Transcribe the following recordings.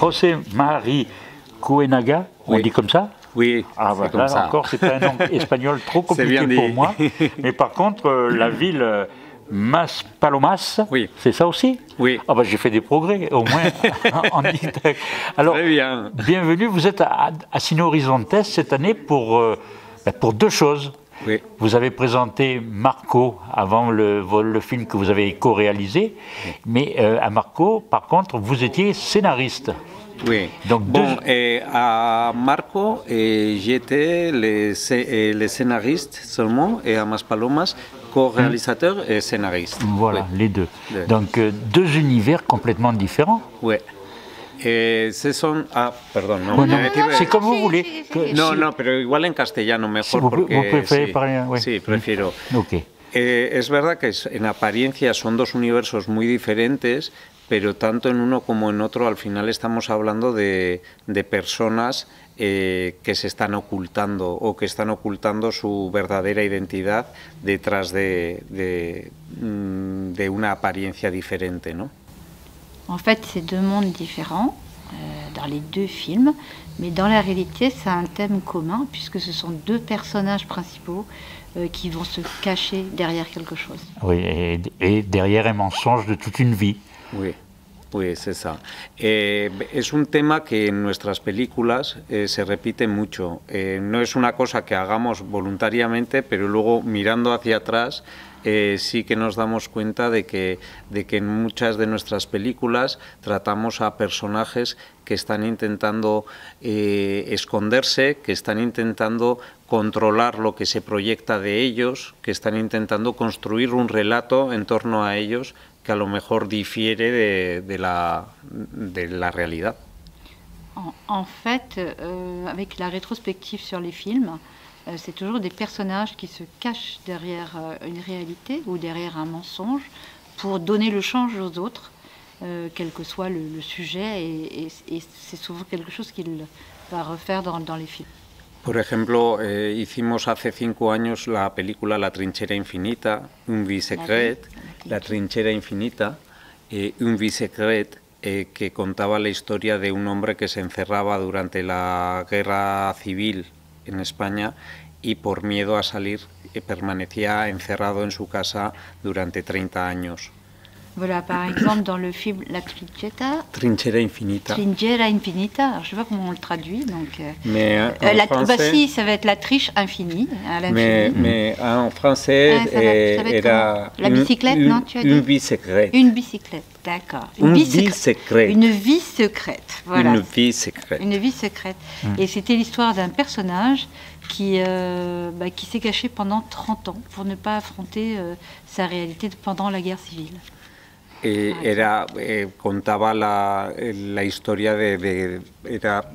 José Mari Cuenaga, on Oui. dit comme ça? Oui, Ah, c'est bah, comme là ça. encore, c'est un nom espagnol trop compliqué bien pour dit. moi. Mais par contre, la ville Maspalomas, Oui. c'est ça aussi? Oui. Ah bah, j'ai fait des progrès, au moins en Italie. Alors, Très bien. bienvenue, vous êtes à Cine Horizontes cette année pour deux choses. Oui. Vous avez présenté Marco avant le film que vous avez co-réalisé, mais à Marco, par contre, vous étiez scénariste. Oui. Donc, Bon, à Marco, j'étais le scénariste seulement, et à Maspalomas, co-réalisateur et scénariste. Voilà, Oui. les deux. Ouais. Donc deux univers complètement différents. Oui. Ce sont... Ah, perdón. No, Bueno, voy a decir- c'est comme vous sí, voulez. sí, sí. Que- No, si- no, pero igual en castellano mejor si vous, porque... vous préférez sí, parler, oui. sí, prefiero. Ok. Es verdad que en apariencia son dos universos muy diferentes, pero tanto en uno como en otro al final estamos hablando de personas que se están ocultando o que están ocultando su verdadera identidad detrás de una apariencia diferente, ¿no? En fait, c'est deux mondes différents dans les deux films, mais dans la réalité, c'est un thème commun, puisque ce sont deux personnages principaux qui vont se cacher derrière quelque chose. Oui, et derrière un mensonge de toute une vie. Oui, oui, es esa. Es un tema que en nuestras películas se repite mucho. No es una cosa que hagamos voluntariamente, pero luego mirando hacia atrás sí que nos damos cuenta de que en muchas de nuestras películas tratamos a personajes que están intentando esconderse, que están intentando controlar lo que se proyecta de ellos, que están intentando construir un relato en torno a ellos que a lo mejor difiere de la realidad. En fait, avec la rétrospective sur les films, c'est toujours des personnages qui se cachent derrière une réalité ou derrière un mensonge pour donner le change aux autres, quel que soit le sujet, et c'est souvent quelque chose qu'il va refaire dans les films. Por ejemplo, hicimos hace 5 años la película La trinchera infinita, Un vie secret, La trinchera infinita, Un vie secret, que contaba la historia de un hombre que se encerraba durante la guerra civil en España y por miedo a salir permanecía encerrado en su casa durante 30 años. Voilà, par exemple, dans le film La Trinchera infinita. Trinchera Infinita, alors je ne sais pas comment on le traduit, donc... Mais en bah si, ça va être la triche infinie, à l'infini. mais en français, Ça va être era comment? La bicyclette, non, tu as dit? Une vie secrète. Une bicyclette, d'accord. Une vie secrète. Une vie secrète, voilà. Une vie secrète. Une vie secrète. Et c'était l'histoire d'un personnage qui s'est caché pendant 30 ans pour ne pas affronter sa réalité pendant la guerre civile. Contaba la historia era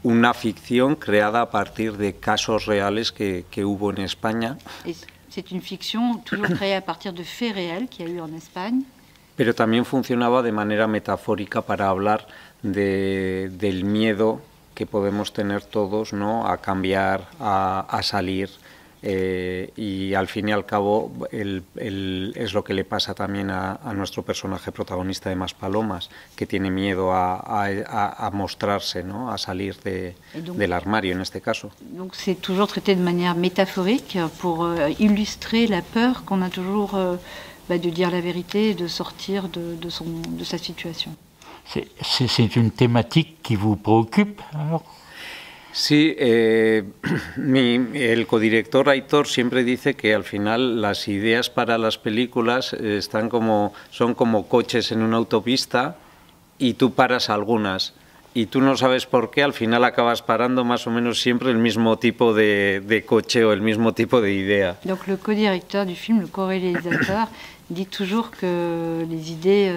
una ficción creada a partir de casos reales que hubo en España. C'est une fiction toujours créée à partir de faits réels qu'il y a eu en Espagne. Pero también funcionaba de manera metafórica para hablar del miedo que podemos tener todos, ¿no?, a cambiar, a salir. Y al fin y al cabo es lo que le pasa también a nuestro personaje protagonista de Maspalomas, que tiene miedo a mostrarse, ¿no?, a salir del armario en este caso. Donc c'est toujours traité de manière métaphorique pour illustrer la peur qu'on a toujours de dire la vérité et de sortir de sa situation. C'est une thématique qui vous préoccupe alors? Sí, el codirector Aitor siempre dice que al final las ideas para las películas son como coches en una autopista y tú paras algunas y tú no sabes por qué, al final acabas parando más o menos siempre el mismo tipo de coche o el mismo tipo de idea. Donc le codirecteur du film, le co-réalisateur, dit toujours que les idées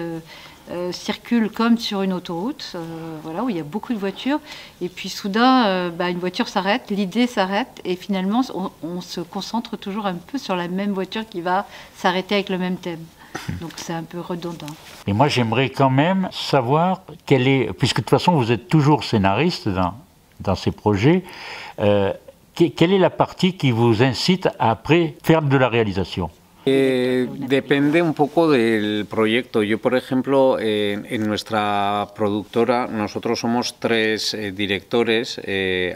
circulent comme sur une autoroute, voilà, où il y a beaucoup de voitures, et puis soudain, une voiture s'arrête, l'idée s'arrête, et finalement, on se concentre toujours un peu sur la même voiture qui va s'arrêter avec le même thème. Donc c'est un peu redondant. Et moi, j'aimerais quand même savoir quelle est, puisque de toute façon, vous êtes toujours scénariste dans ces projets, quelle est la partie qui vous incite à après faire de la réalisation? Depende un poco del proyecto. Yo, por ejemplo, en nuestra productora, nosotros somos tres directores,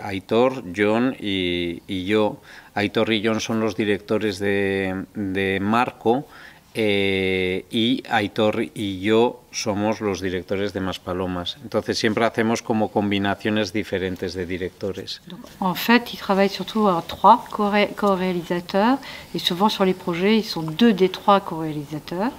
Aitor, Jon y yo. Aitor y Jon son los directores de Marco, y Aitor y yo somos los directores de Maspalomas. Entonces siempre hacemos como combinaciones diferentes de directores. Donc, en fait, ils travaillent surtout à trois co-réalisateurs et souvent sur les projets, ils sont deux des trois co-réalisateurs.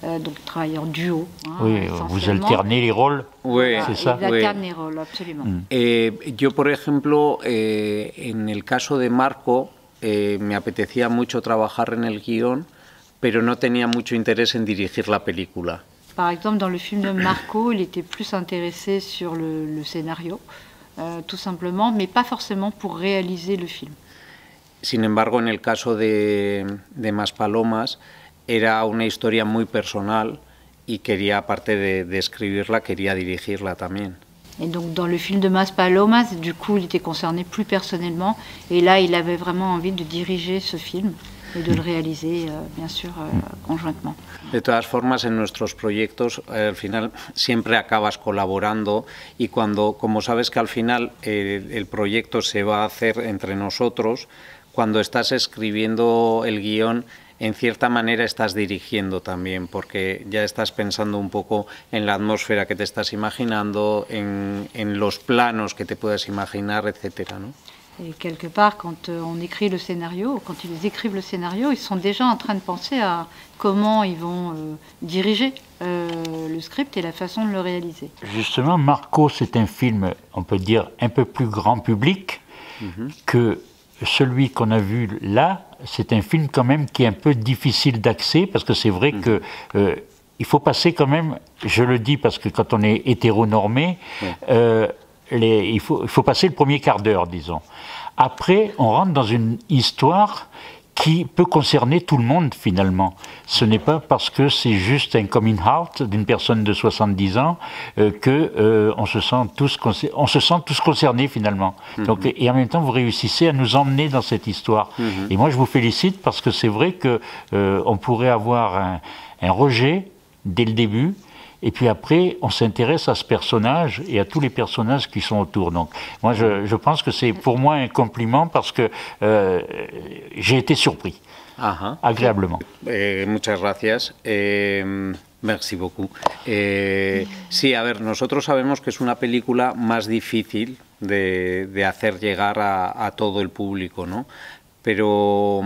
Donc ils travaillent en duo. Oui, vous alternez les rôles. Oui, Voilà, c'est ça. ils alternent les rôles, absolument. Yo, por ejemplo, en el caso de Marco, me apetecía mucho trabajar en el guión, pero no tenía mucho interés en dirigir la película. Par exemple, dans le film de Marco, il était plus intéressé sur le scénario, tout simplement, mais pas forcément pour réaliser le film. Sin embargo, en el caso de Maspalomas, era una historia muy personal y quería, aparte de escribirla, quería dirigirla también. Et donc, dans le film de Maspalomas, du coup, il était concerné plus personnellement, et là, il avait vraiment envie de diriger ce film et de le réaliser, bien sûr, conjointement. De todas formas, en nuestros proyectos, al final siempre acabas colaborando y como sabes que al final el proyecto se va a hacer entre nosotros, cuando estás escribiendo el guión, en cierta manera estás dirigiendo también, porque ya estás pensando un poco en la atmósfera que te estás imaginando, en los planos que te puedas imaginar, etcétera, ¿no? Et quelque part, quand on écrit le scénario, quand ils écrivent le scénario, ils sont déjà en train de penser à comment ils vont diriger le script et la façon de le réaliser. Justement, Marco, c'est un film, on peut dire, un peu plus grand public que celui qu'on a vu là. C'est un film quand même qui est un peu difficile d'accès, parce que c'est vrai que il faut passer quand même, je le dis parce que quand on est hétéronormé, il faut passer le premier quart d'heure, disons. Après, on rentre dans une histoire qui peut concerner tout le monde, finalement. Ce n'est pas parce que c'est juste un coming out d'une personne de 70 ans qu'on se sent tous concernés, finalement. Donc, et en même temps, vous réussissez à nous emmener dans cette histoire. Et moi, je vous félicite parce que c'est vrai qu'on pourrait avoir un rejet dès le début, et puis après, on s'intéresse à ce personnage et à tous les personnages qui sont autour. Donc, moi, je pense que c'est pour moi un compliment parce que j'ai été surpris, agréablement. Muchas gracias. Merci beaucoup. Sí, a ver, nosotros sabemos que es una película más difícil de hacer llegar a todo el público, ¿no? Pero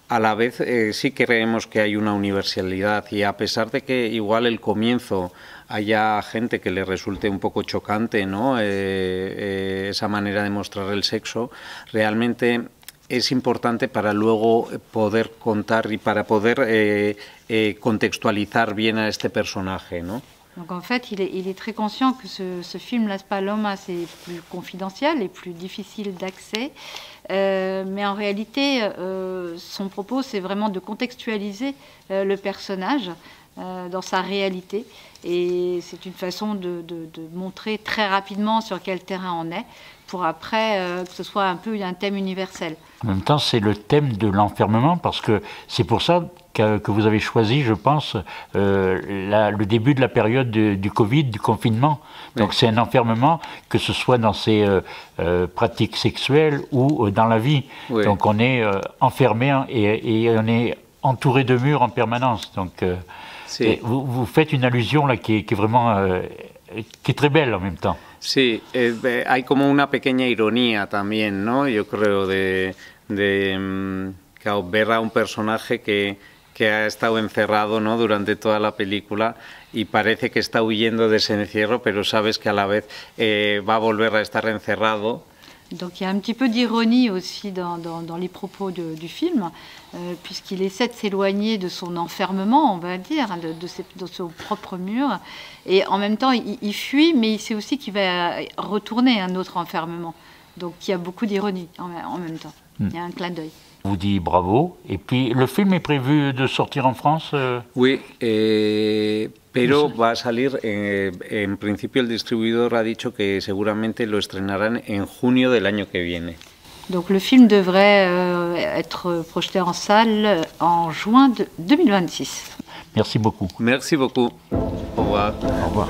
a la vez sí creemos que hay una universalidad, y a pesar de que igual el comienzo haya gente que le resulte un poco chocante, ¿no? Esa manera de mostrar el sexo, realmente es importante para luego poder contar y para poder contextualizar bien a este personaje, ¿no? Donc en fait, il est très conscient que ce film Las Palomas est plus confidentiel et plus difficile d'accès, mais en réalité, son propos, c'est vraiment de contextualiser le personnage dans sa réalité, et c'est une façon de montrer très rapidement sur quel terrain on est, pour après que ce soit un peu un thème universel. En même temps, c'est le thème de l'enfermement, parce que c'est pour ça que vous avez choisi, je pense, le début de la période du Covid, du confinement. Donc c'est un enfermement, que ce soit dans ses pratiques sexuelles ou dans la vie. Donc on est enfermé et on est entouré de murs en permanence. Donc vous faites une allusion là qui est vraiment qui est très belle en même temps. Sí, hay como una pequeña ironía también, ¿no? Yo creo de ver a un personaje que ha estado encerrado, ¿no? Durante toda la película, y parece que está huyendo de ese encierro, pero sabes que a la vez va a volver a estar encerrado. Donc il y a un petit peu d'ironie aussi dans les propos du film, puisqu'il essaie de s'éloigner de son enfermement, on va dire, de son propre mur, et en même temps il fuit, mais il sait aussi qu'il va retourner à un autre enfermement. Donc il y a beaucoup d'ironie en même temps, il y a un clin d'œil. Je vous dis bravo, et puis le film est prévu de sortir en France Oui, pero va a salir, en principio el distribuidor ha dicho que seguramente lo estrenarán en junio del año que viene. Donc le film devrait être projeté en salle en juin 2026. Merci beaucoup. Merci beaucoup. Au revoir. Au revoir.